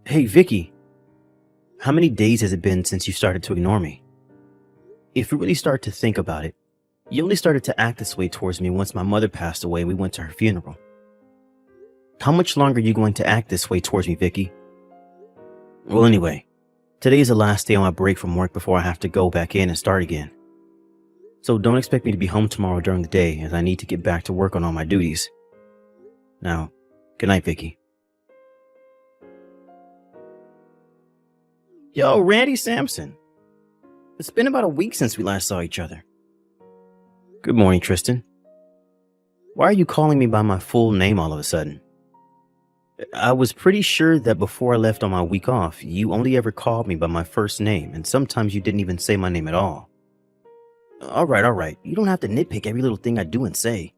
Hey, Vicky, how many days has it been since you started to ignore me? If you really start to think about it, you only started to act this way towards me once my mother passed away and we went to her funeral. How much longer are you going to act this way towards me, Vicky? Well, anyway, today is the last day on my break from work before I have to go back in and start again. So don't expect me to be home tomorrow during the day as I need to get back to work on all my duties. Now, good night, Vicky. Yo, Randy Sampson. It's been about a week since we last saw each other. Good morning, Tristan. Why are you calling me by my full name all of a sudden? I was pretty sure that before I left on my week off, you only ever called me by my first name, and sometimes you didn't even say my name at all. All right. You don't have to nitpick every little thing I do and say.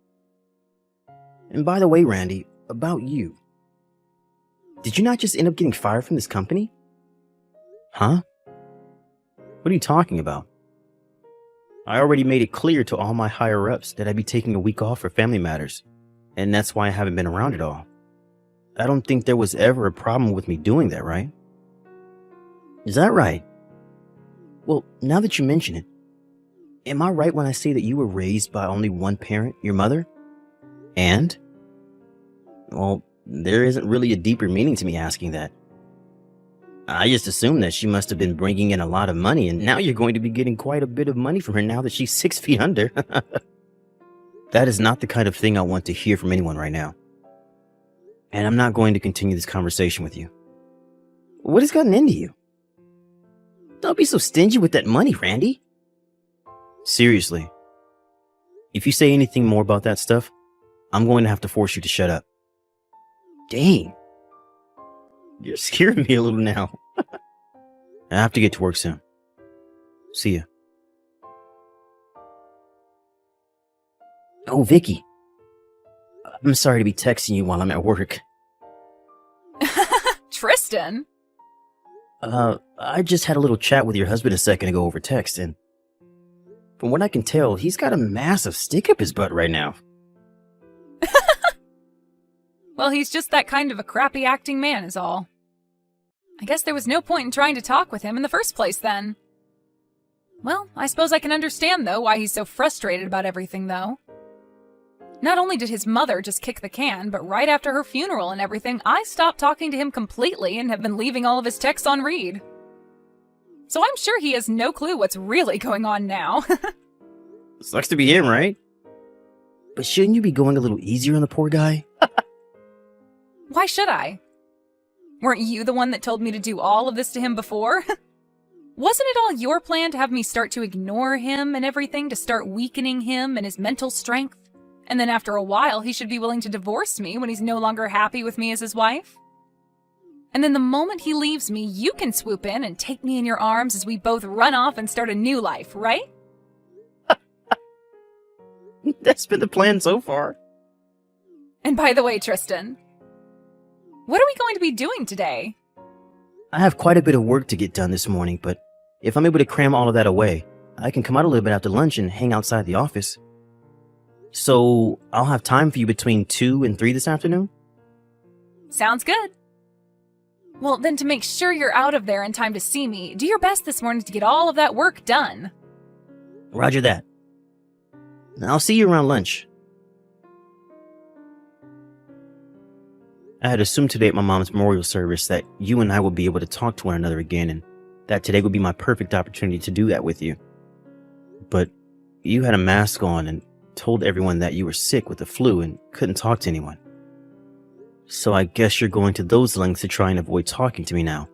And by the way, Randy, about you. Did you not just end up getting fired from this company? Huh? What are you talking about? I already made it clear to all my higher-ups that I'd be taking a week off for family matters, and that's why I haven't been around at all. I don't think there was ever a problem with me doing that, right? Is that right? Well, now that you mention it, am I right when I say that you were raised by only one parent, your mother? And? Well, there isn't really a deeper meaning to me asking that. I just assumed that she must have been bringing in a lot of money, and now you're going to be getting quite a bit of money from her now that she's 6 feet under. That is not the kind of thing I want to hear from anyone right now. And I'm not going to continue this conversation with you. What has gotten into you? Don't be so stingy with that money, Randy. Seriously. If you say anything more about that stuff, I'm going to have to force you to shut up. Dang. You're scaring me a little now. I have to get to work soon. See ya. Oh, Vicky. I'm sorry to be texting you while I'm at work. Tristan? I just had a little chat with your husband a second ago over text, and from what I can tell, he's got a massive stick up his butt right now. Well, he's just that kind of a crappy acting man is all. I guess there was no point in trying to talk with him in the first place then. Well, I suppose I can understand, though, why he's so frustrated about everything, though. Not only did his mother just kick the can, but right after her funeral and everything, I stopped talking to him completely and have been leaving all of his texts on read. So I'm sure he has no clue what's really going on now. Sucks to be him, right? But shouldn't you be going a little easier on the poor guy? Why should I? Weren't you the one that told me to do all of this to him before? Wasn't it all your plan to have me start to ignore him and everything, to start weakening him and his mental strength? And then after a while, he should be willing to divorce me when he's no longer happy with me as his wife? And then the moment he leaves me, you can swoop in and take me in your arms as we both run off and start a new life, right? That's been the plan so far. And by the way, Tristan, what are we going to be doing today? I have quite a bit of work to get done this morning, but if I'm able to cram all of that away, I can come out a little bit after lunch and hang outside the office. So I'll have time for you between 2 and 3 this afternoon? Sounds good. Well, then to make sure you're out of there in time to see me, do your best this morning to get all of that work done. Roger that. I'll see you around lunch. I had assumed today at my mom's memorial service that you and I would be able to talk to one another again, and that today would be my perfect opportunity to do that with you. But you had a mask on and told everyone that you were sick with the flu and couldn't talk to anyone. So I guess you're going to those lengths to try and avoid talking to me now.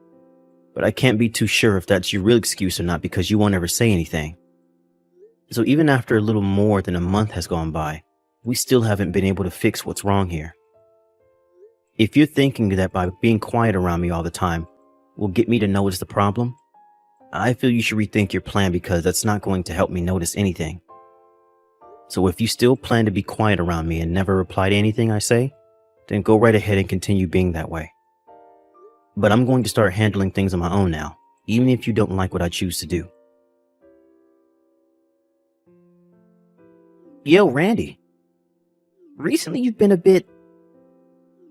But I can't be too sure if that's your real excuse or not because you won't ever say anything. So even after a little more than a month has gone by, we still haven't been able to fix what's wrong here. If you're thinking that by being quiet around me all the time will get me to notice the problem, I feel you should rethink your plan because that's not going to help me notice anything. So if you still plan to be quiet around me and never reply to anything I say, then go right ahead and continue being that way. But I'm going to start handling things on my own now, even if you don't like what I choose to do. Yo, Randy. Recently you've been a bit...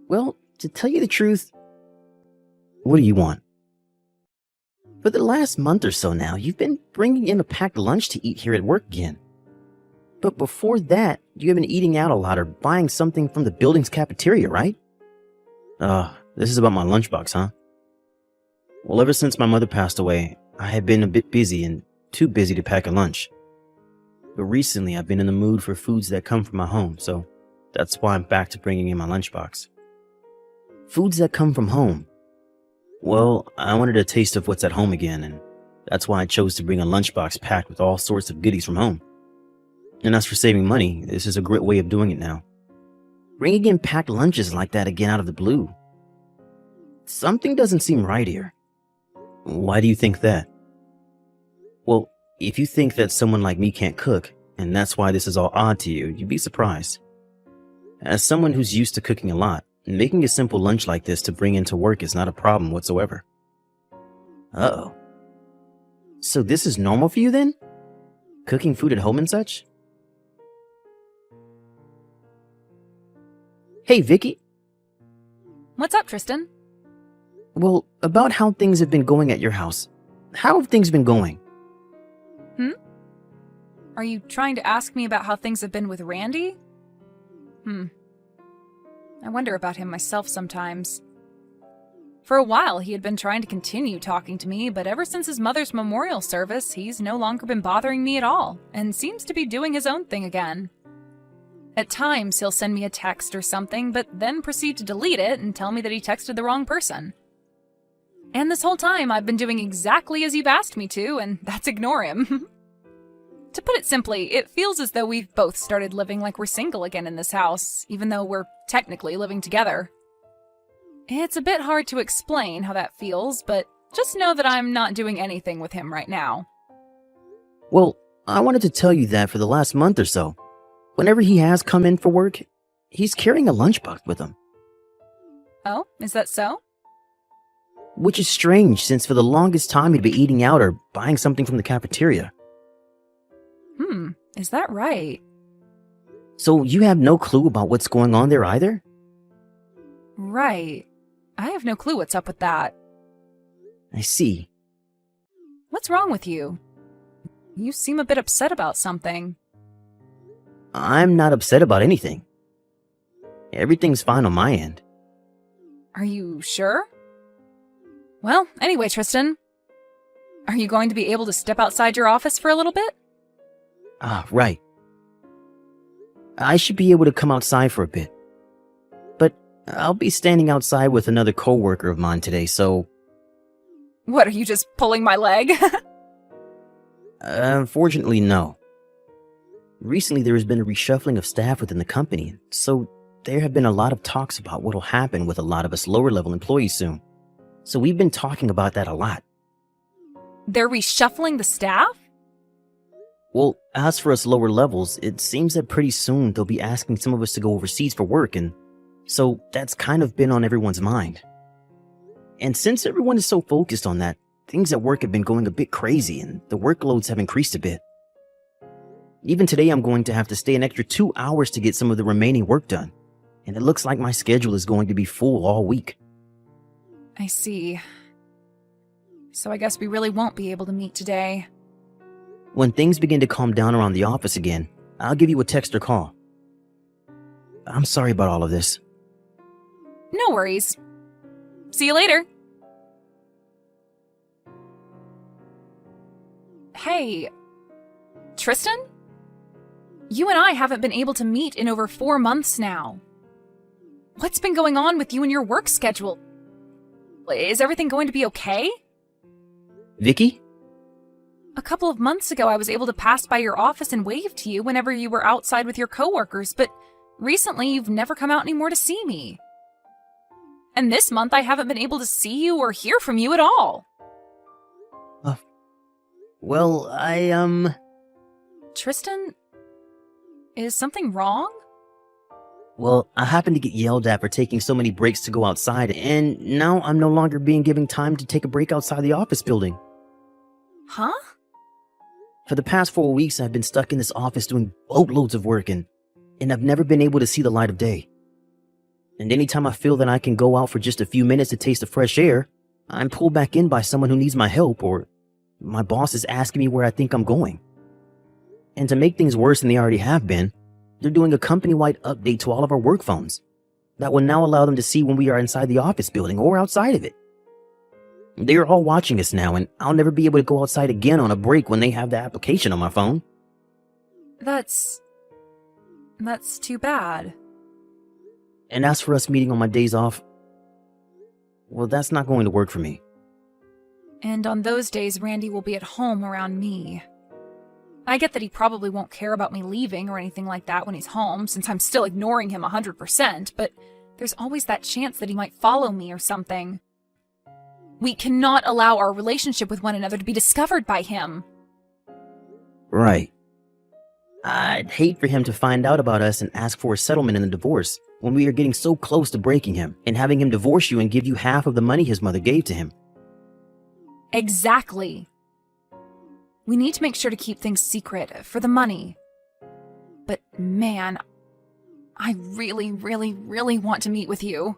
Well, to tell you the truth, What do you want? For the last month or so now, you've been bringing in a packed lunch to eat here at work again. But before that, you have been eating out a lot or buying something from the building's cafeteria, right? This is about my lunchbox, huh? Well, ever since my mother passed away, I have been a bit busy and too busy to pack a lunch. But recently, I've been in the mood for foods that come from my home, so that's why I'm back to bringing in my lunchbox. Foods that come from home. Well, I wanted a taste of what's at home again, and that's why I chose to bring a lunchbox packed with all sorts of goodies from home. And as for saving money, this is a great way of doing it now. Bringing in packed lunches like that again out of the blue. Something doesn't seem right here. Why do you think that? Well, if you think that someone like me can't cook, and that's why this is all odd to you, you'd be surprised. As someone who's used to cooking a lot, making a simple lunch like this to bring into work is not a problem whatsoever. Uh-oh. So this is normal for you then? Cooking food at home and such? Hey, Vicky. What's up, Tristan? Well, about how things have been going at your house. How have things been going? Are you trying to ask me about how things have been with Randy? I wonder about him myself sometimes. For a while, he had been trying to continue talking to me, but ever since his mother's memorial service, he's no longer been bothering me at all, and seems to be doing his own thing again. At times, he'll send me a text or something, but then proceed to delete it and tell me that he texted the wrong person. And this whole time, I've been doing exactly as you've asked me to, and that's ignore him. To put it simply, it feels as though we've both started living like we're single again in this house, even though we're technically living together. It's a bit hard to explain how that feels, but just know that I'm not doing anything with him right now. Well, I wanted to tell you that for the last month or so, whenever he has come in for work, he's carrying a lunchbox with him. Oh, is that so? Which is strange, since for the longest time he'd be eating out or buying something from the cafeteria. Is that right? So you have no clue about what's going on there either? Right. I have no clue what's up with that. I see. What's wrong with you? You seem a bit upset about something. I'm not upset about anything. Everything's fine on my end. Are you sure? Well, anyway, Tristan. Are you going to be able to step outside your office for a little bit? Right. I should be able to come outside for a bit. But I'll be standing outside with another coworker of mine today, so... What, are you just pulling my leg? Unfortunately, no. Recently, there has been a reshuffling of staff within the company, so there have been a lot of talks about what will happen with a lot of us lower-level employees soon. So we've been talking about that a lot. They're reshuffling the staff? Well, as for us lower levels, it seems that pretty soon they'll be asking some of us to go overseas for work, and so that's kind of been on everyone's mind. And since everyone is so focused on that, things at work have been going a bit crazy and the workloads have increased a bit. Even today, I'm going to have to stay an extra 2 hours to get some of the remaining work done, and it looks like my schedule is going to be full all week. I see. So I guess we really won't be able to meet today. When things begin to calm down around the office again, I'll give you a text or call. I'm sorry about all of this. No worries. See you later. Hey, Tristan? You and I haven't been able to meet in over 4 months now. What's been going on with you and your work schedule? Is everything going to be okay? Vicky? A couple of months ago, I was able to pass by your office and wave to you whenever you were outside with your coworkers, but recently you've never come out anymore to see me. And this month, I haven't been able to see you or hear from you at all. Well, Tristan, is something wrong? Well, I happened to get yelled at for taking so many breaks to go outside, and now I'm no longer being given time to take a break outside the office building. Huh? For the past 4 weeks, I've been stuck in this office doing boatloads of work, and I've never been able to see the light of day. And anytime I feel that I can go out for just a few minutes to taste the fresh air, I'm pulled back in by someone who needs my help, or my boss is asking me where I think I'm going. And to make things worse than they already have been, they're doing a company-wide update to all of our work phones that will now allow them to see when we are inside the office building or outside of it. They are all watching us now, and I'll never be able to go outside again on a break when they have the application on my phone. That's too bad. And as for us meeting on my days off, well, that's not going to work for me. And on those days, Randy will be at home around me. I get that he probably won't care about me leaving or anything like that when he's home, since I'm still ignoring him 100%, but there's always that chance that he might follow me or something. We cannot allow our relationship with one another to be discovered by him. Right. I'd hate for him to find out about us and ask for a settlement in the divorce when we are getting so close to breaking him and having him divorce you and give you half of the money his mother gave to him. Exactly. We need to make sure to keep things secret for the money. But man, I really, really, really want to meet with you.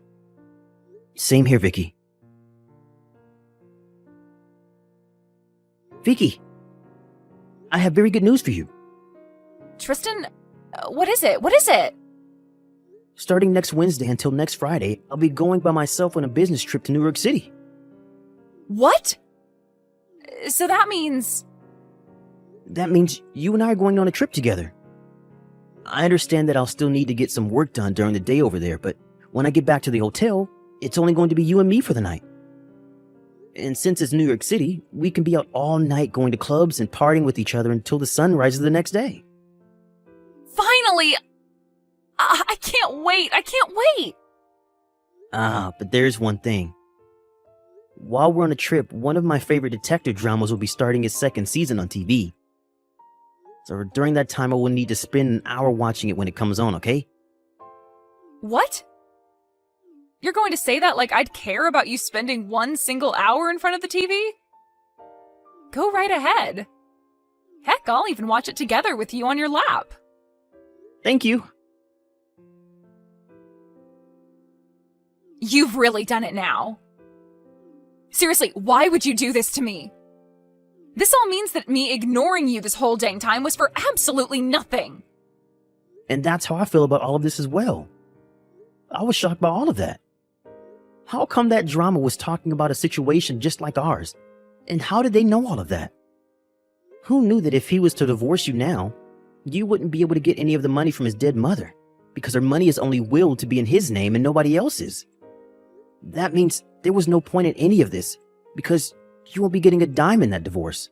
Same here, Vicky. Vicky, I have very good news for you. Tristan, what is it? What is it? Starting next Wednesday until next Friday, I'll be going by myself on a business trip to New York City. What? So that means... That means you and I are going on a trip together. I understand that I'll still need to get some work done during the day over there, but when I get back to the hotel, it's only going to be you and me for the night. And since it's New York City, we can be out all night going to clubs and partying with each other until the sun rises the next day. Finally! I can't wait! I can't wait! But there's one thing. While we're on a trip, one of my favorite detective dramas will be starting its second season on TV. So during that time, I will need to spend an hour watching it when it comes on, okay? What? You're going to say that like I'd care about you spending one single hour in front of the TV? Go right ahead. Heck, I'll even watch it together with you on your lap. Thank you. You've really done it now. Seriously, why would you do this to me? This all means that me ignoring you this whole dang time was for absolutely nothing. And that's how I feel about all of this as well. I was shocked by all of that. How come that drama was talking about a situation just like ours? And how did they know all of that? Who knew that if he was to divorce you now, you wouldn't be able to get any of the money from his dead mother, because her money is only willed to be in his name and nobody else's? That means there was no point in any of this, because you won't be getting a dime in that divorce.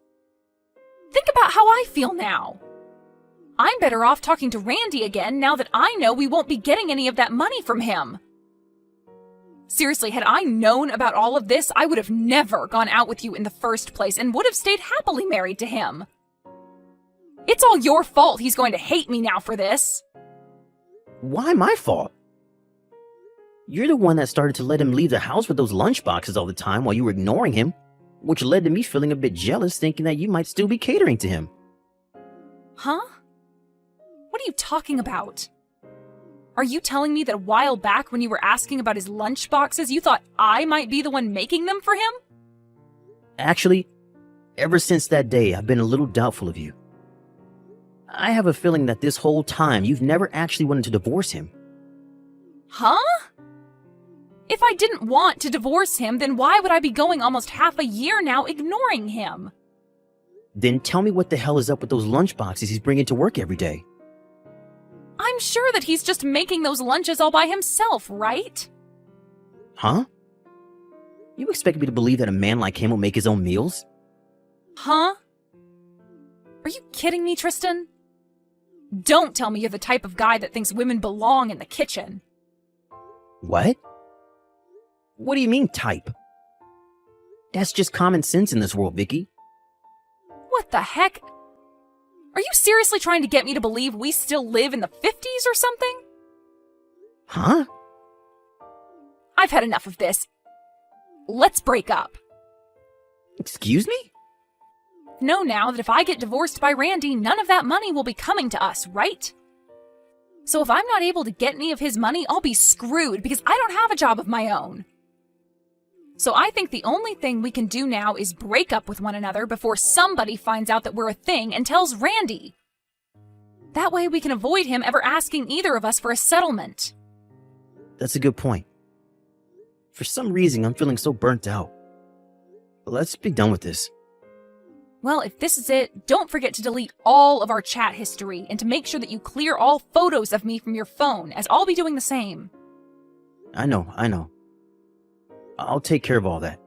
Think about how I feel now. I'm better off talking to Randy again now that I know we won't be getting any of that money from him. Seriously, had I known about all of this, I would have never gone out with you in the first place and would have stayed happily married to him. It's all your fault he's going to hate me now for this. Why my fault? You're the one that started to let him leave the house with those lunchboxes all the time while you were ignoring him, which led to me feeling a bit jealous, thinking that you might still be catering to him. Huh? What are you talking about? Are you telling me that a while back when you were asking about his lunchboxes, you thought I might be the one making them for him? Actually, ever since that day, I've been a little doubtful of you. I have a feeling that this whole time you've never actually wanted to divorce him. Huh? If I didn't want to divorce him, then why would I be going almost half a year now ignoring him? Then tell me what the hell is up with those lunchboxes he's bringing to work every day. I'm sure that he's just making those lunches all by himself, right? Huh? You expect me to believe that a man like him will make his own meals? Huh? Are you kidding me, Tristan? Don't tell me you're the type of guy that thinks women belong in the kitchen. What? What do you mean, type? That's just common sense in this world, Vicky. What the heck? Are you seriously trying to get me to believe we still live in the 50s or something? Huh? I've had enough of this. Let's break up. Excuse me? Know now that if I get divorced by Randy, none of that money will be coming to us, right? So if I'm not able to get any of his money, I'll be screwed because I don't have a job of my own. So I think the only thing we can do now is break up with one another before somebody finds out that we're a thing and tells Randy. That way we can avoid him ever asking either of us for a settlement. That's a good point. For some reason, I'm feeling so burnt out. Let's be done with this. Well, if this is it, don't forget to delete all of our chat history and to make sure that you clear all photos of me from your phone, as I'll be doing the same. I know. I'll take care of all that.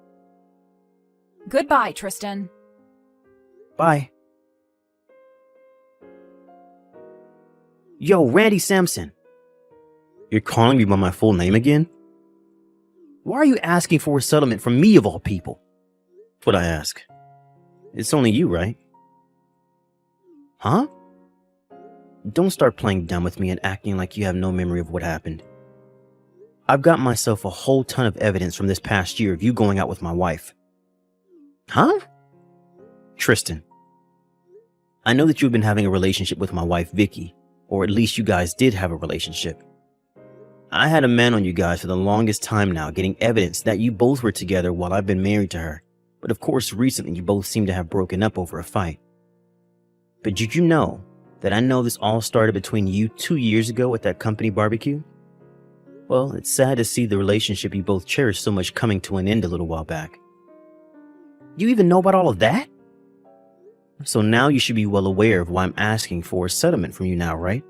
Goodbye, Tristan. Bye. Yo, Randy Sampson. You're calling me by my full name again? Why are you asking for a settlement from me of all people? That's what I ask. It's only you, right? Huh? Don't start playing dumb with me and acting like you have no memory of what happened. I've got myself a whole ton of evidence from this past year of you going out with my wife. Huh? Tristan, I know that you've been having a relationship with my wife, Vicky, or at least you guys did have a relationship. I had a man on you guys for the longest time now, getting evidence that you both were together while I've been married to her. But of course, recently you both seem to have broken up over a fight. But did you know that I know this all started between you 2 years ago at that company barbecue? Well, it's sad to see the relationship you both cherished so much coming to an end a little while back. You even know about all of that? So now you should be well aware of why I'm asking for a settlement from you now, right?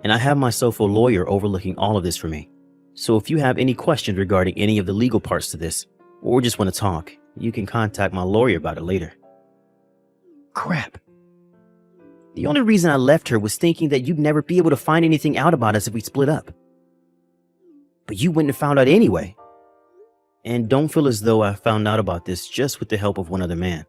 And I have myself a lawyer overlooking all of this for me. So if you have any questions regarding any of the legal parts to this, or just want to talk, you can contact my lawyer about it later. Crap. The only reason I left her was thinking that you'd never be able to find anything out about us if we split up. But you wouldn't have found out anyway. And don't feel as though I found out about this just with the help of one other man.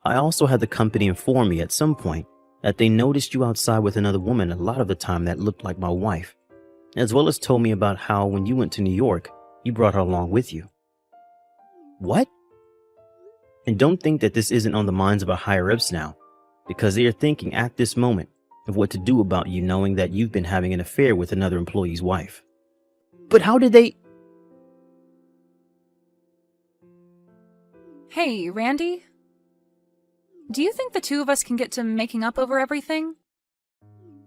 I also had the company inform me at some point that they noticed you outside with another woman a lot of the time that looked like my wife, as well as told me about how when you went to New York, you brought her along with you. What? And don't think that this isn't on the minds of our higher-ups now, because they are thinking at this moment of what to do about you knowing that you've been having an affair with another employee's wife. But how did they... Hey, Randy? Do you think the two of us can get to making up over everything?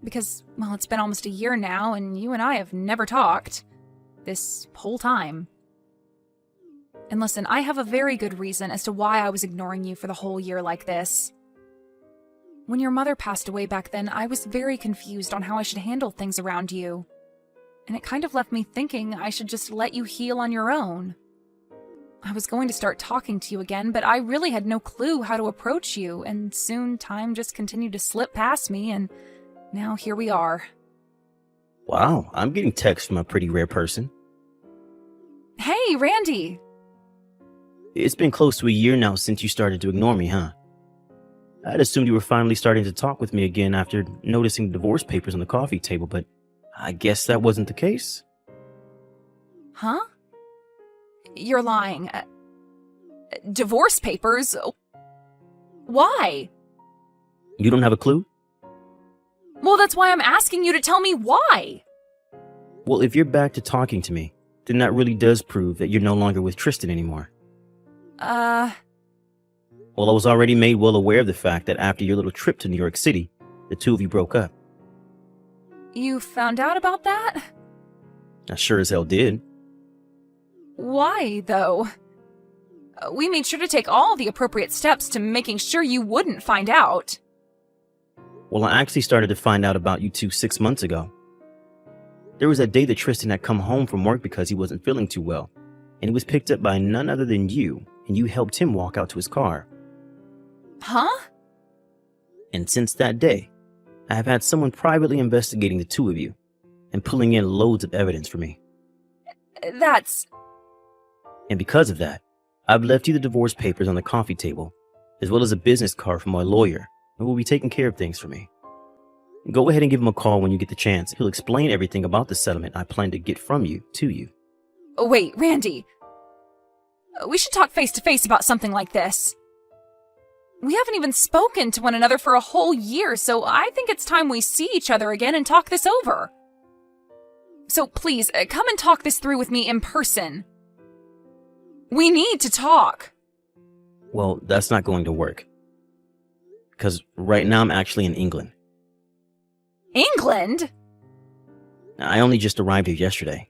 Because, well, it's been almost a year now, and you and I have never talked. This whole time. And listen, I have a very good reason as to why I was ignoring you for the whole year like this. When your mother passed away back then, I was very confused on how I should handle things around you. And it kind of left me thinking I should just let you heal on your own. I was going to start talking to you again, but I really had no clue how to approach you, and soon time just continued to slip past me, and now here we are. Wow, I'm getting texts from a pretty rare person. Hey, Randy! It's been close to a year now since you started to ignore me, huh? I'd assumed you were finally starting to talk with me again after noticing the divorce papers on the coffee table, but I guess that wasn't the case. Huh? You're lying. Divorce papers? Why? You don't have a clue? Well, that's why I'm asking you to tell me why. Well, if you're back to talking to me, then that really does prove that you're no longer with Tristan anymore. Well, I was already made well aware of the fact that after your little trip to New York City, the two of you broke up. You found out about that? I sure as hell did. Why, though? We made sure to take all the appropriate steps to making sure you wouldn't find out. Well, I actually started to find out about you two 6 months ago. There was a day that Tristan had come home from work because he wasn't feeling too well, and he was picked up by none other than you, and you helped him walk out to his car. Huh? And since that day, I have had someone privately investigating the two of you and pulling in loads of evidence for me. And because of that, I've left you the divorce papers on the coffee table, as well as a business card from my lawyer, who will be taking care of things for me. Go ahead and give him a call when you get the chance. He'll explain everything about the settlement I plan to get from you to you. Wait, Randy. We should talk face to face about something like this. We haven't even spoken to one another for a whole year, so I think it's time we see each other again and talk this over. So please, come and talk this through with me in person. We need to talk. Well, that's not going to work. Because right now I'm actually in England. England? I only just arrived here yesterday.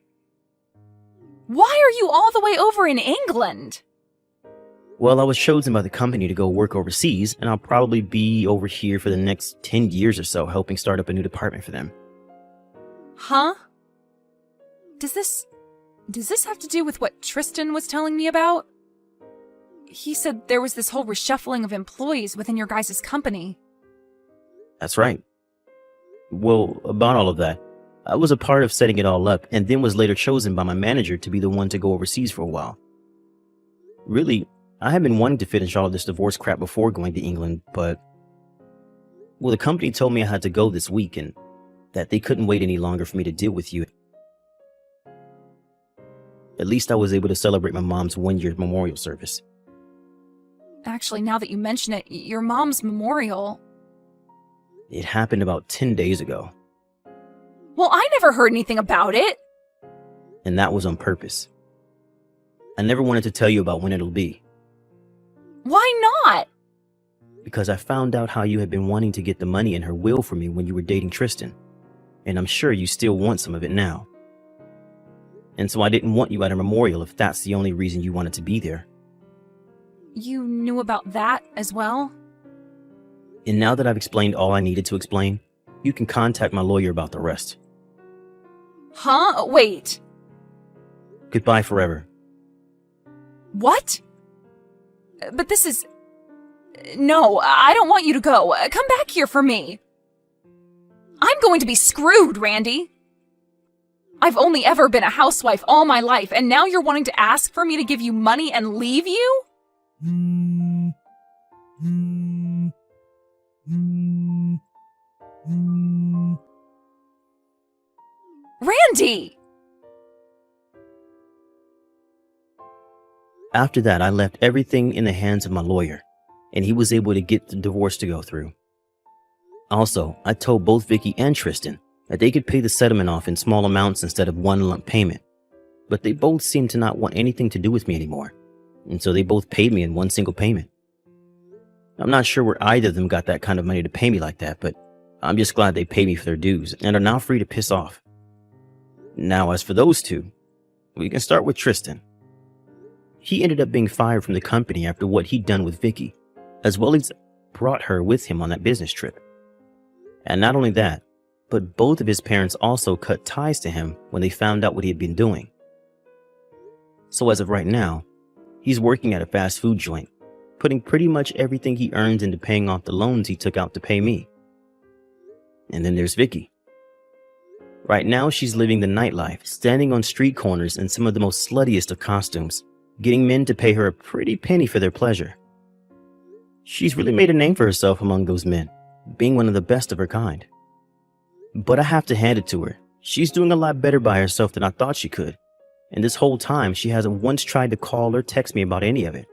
Why are you all the way over in England? Well, I was chosen by the company to go work overseas, and I'll probably be over here for the next 10 years or so, helping start up a new department for them. Huh? Does this have to do with what Tristan was telling me about? He said there was this whole reshuffling of employees within your guys' company. That's right. Well, about all of that, I was a part of setting it all up, and then was later chosen by my manager to be the one to go overseas for a while. Really, I had been wanting to finish all of this divorce crap before going to England, but... Well, the company told me I had to go this week, and that they couldn't wait any longer for me to deal with you. At least I was able to celebrate my mom's one-year memorial service. Actually, now that you mention it, your mom's memorial... It happened about 10 days ago, Well, I never heard anything about it. and that was on purpose. I never wanted to tell you about when it'll be, Why not? because I found out how you had been wanting to get the money in her will for me when you were dating Tristan, and I'm sure you still want some of it now. And so I didn't want you at her memorial if that's the only reason you wanted to be there. You knew about that as well? And now that I've explained all I needed to explain, you can contact my lawyer about the rest. Huh? Wait. Goodbye forever. What? But this is... No, I don't want you to go. Come back here for me. I'm going to be screwed, Randy. I've only ever been a housewife all my life, and now you're wanting to ask for me to give you money and leave you? Randy! After that, I left everything in the hands of my lawyer, and he was able to get the divorce to go through. Also, I told both Vicky and Tristan that they could pay the settlement off in small amounts instead of one lump payment, but they both seemed to not want anything to do with me anymore, and so they both paid me in one single payment. I'm not sure where either of them got that kind of money to pay me like that, but I'm just glad they paid me for their dues and are now free to piss off. Now, as for those two, we can start with Tristan. He ended up being fired from the company after what he'd done with Vicky, as well as brought her with him on that business trip. And not only that, but both of his parents also cut ties to him when they found out what he had been doing. So as of right now, he's working at a fast food joint, putting pretty much everything he earns into paying off the loans he took out to pay me. And then there's Vicky. Right now, she's living the nightlife, standing on street corners in some of the most sluttiest of costumes, getting men to pay her a pretty penny for their pleasure. She's really made a name for herself among those men, being one of the best of her kind. But I have to hand it to her. She's doing a lot better by herself than I thought she could. And this whole time, she hasn't once tried to call or text me about any of it.